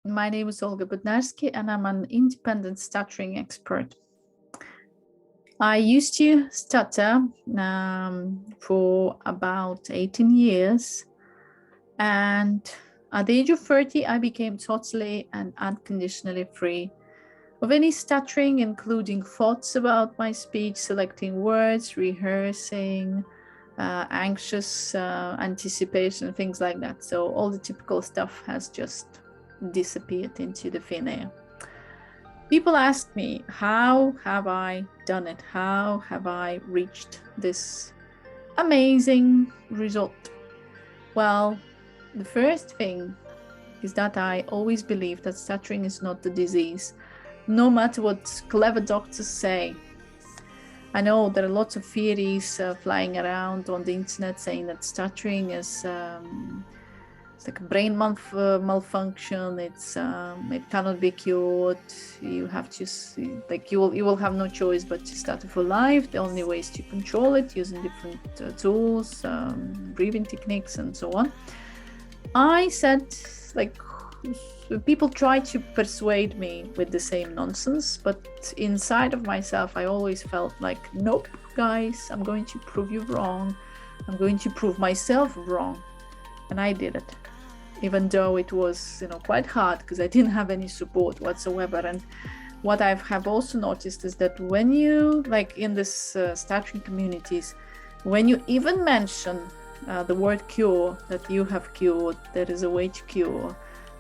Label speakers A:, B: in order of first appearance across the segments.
A: My name is Olga Bednarski, and I'm an independent stuttering expert. I used to stutter for about 18 years, and at the age of 30, I became totally and unconditionally free of any stuttering, including thoughts about my speech, selecting words, rehearsing, anxious anticipation, things like that. So all the typical stuff has just disappeared into the thin air. People ask me, how have I done it? How have I reached this amazing result? Well, the first thing is that I always believe that stuttering is not the disease, no matter what clever doctors say. I know there are lots of theories flying around on the internet saying that stuttering is it's like a brain malfunction. It cannot be cured. You have to you will have no choice but to stutter for life. The only way is to control it using different tools, breathing techniques, and so on. I said, like, people try to persuade me with the same nonsense, but inside of myself I always felt like, nope, guys, I'm going to prove you wrong. I'm going to prove myself wrong. And I did it, even though it was quite hard because I didn't have any support whatsoever. And what I have also noticed is that when you, like in this stuttering communities, when you even mention the word cure, that you have cured, there is a way to cure,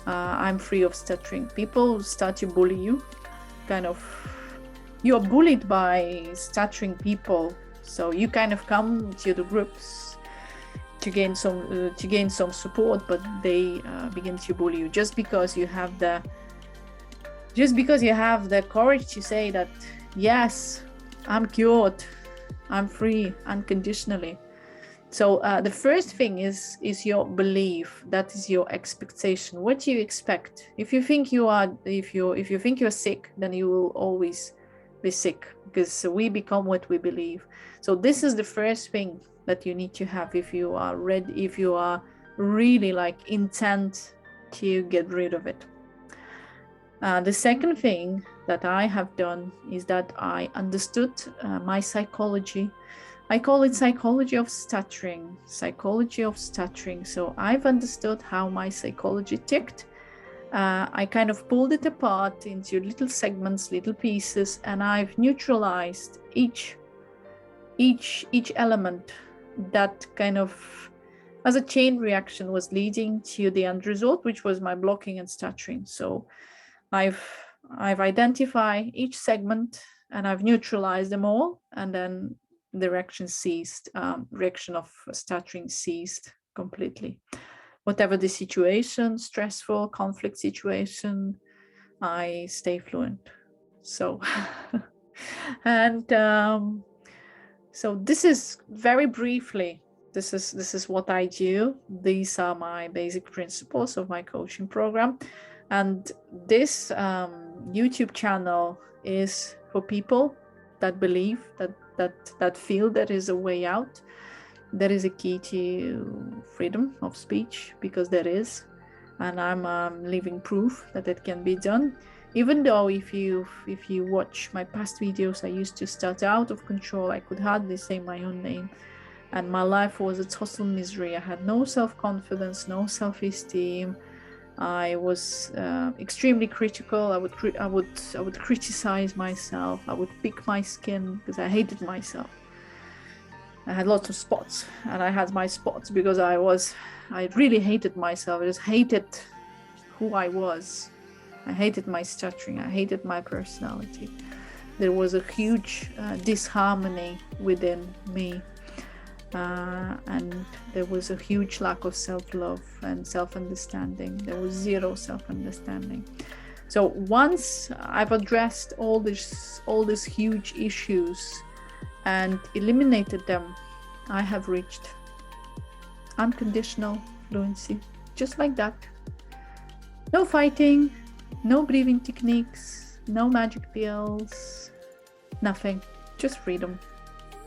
A: I'm free of stuttering, people start to bully you. Kind of, you're bullied by stuttering people, so you kind of come to the groups to gain some support, but they begin to bully you just because you have the courage to say that, yes, I'm cured, I'm free unconditionally. So the first thing is your belief. That is your expectation. What do you expect? If you think you're sick, then you will always be sick, because we become what we believe. So this is the first thing that you need to have if you are ready, if you are really like intent to get rid of it. The second thing that I have done is that I understood my psychology. I call it psychology of stuttering. So I've understood how my psychology ticked. I kind of pulled it apart into little segments, little pieces, and I've neutralized each element that kind of, as a chain reaction, was leading to the end result, which was my blocking and stuttering. So I've identified each segment and I've neutralized them all, and then the reaction of stuttering ceased completely. Whatever the situation, stressful, conflict situation, I stay fluent. So, and so this is very briefly. This is what I do. These are my basic principles of my coaching program, and this YouTube channel is for people that believe that feel there is a way out. There is a key to freedom of speech, because there is, and I'm living proof that it can be done. Even though if you watch my past videos, I used to start out of control. I could hardly say my own name, and my life was a total misery. I had no self-confidence, no self-esteem. I was extremely critical. I would criticize myself. I would pick my skin because I hated myself. I had lots of spots, and I had my spots because I really hated myself. I just hated who I was. I hated my stuttering. I hated my personality. There was a huge disharmony within me. And there was a huge lack of self-love and self-understanding. There was zero self-understanding. So once I've addressed all these huge issues and eliminated them, I have reached unconditional fluency, just like that. No fighting, no breathing techniques, no magic pills, nothing, just freedom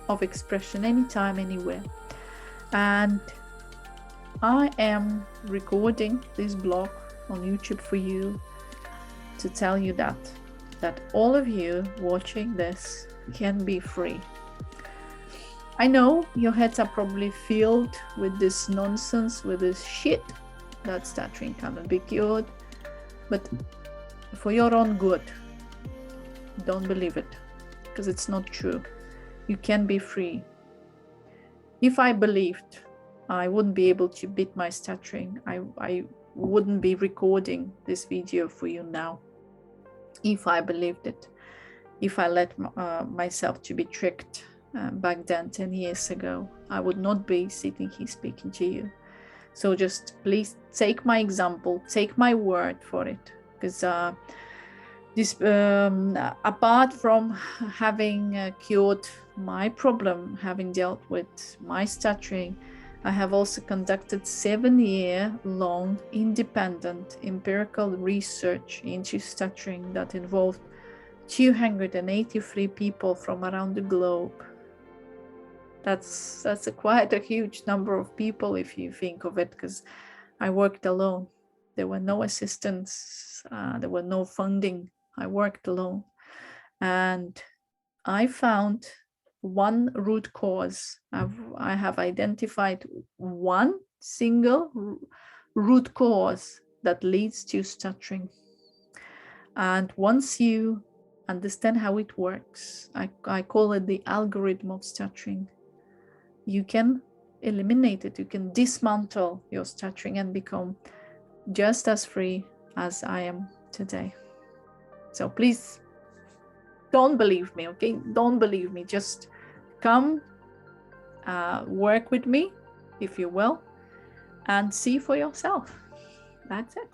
A: of expression anytime, anywhere. And I am recording this blog on YouTube for you to tell you that all of you watching this can be free. I know your heads are probably filled with this nonsense, with this shit that stuttering cannot be cured, but for your own good, don't believe it, because it's not true. You can be free. If I believed, I wouldn't be able to beat my stuttering. I wouldn't be recording this video for you now. If I believed it, if I let myself to be tricked back then 10 years ago, I would not be sitting here speaking to you. So just please take my example, take my word for it, because this apart from having cured my problem, having dealt with my stuttering, I have also conducted 7-year-long independent empirical research into stuttering that involved 283 people from around the globe. That's quite a huge number of people if you think of it, because I worked alone. There were no assistants, there were no funding. I worked alone, and I found one root cause. I have identified one single root cause that leads to stuttering. And once you understand how it works, I call it the algorithm of stuttering, you can eliminate it. You can dismantle your stuttering and become just as free as I am today. So please don't believe me, okay? Don't believe me. Just come work with me, if you will, and see for yourself. That's it.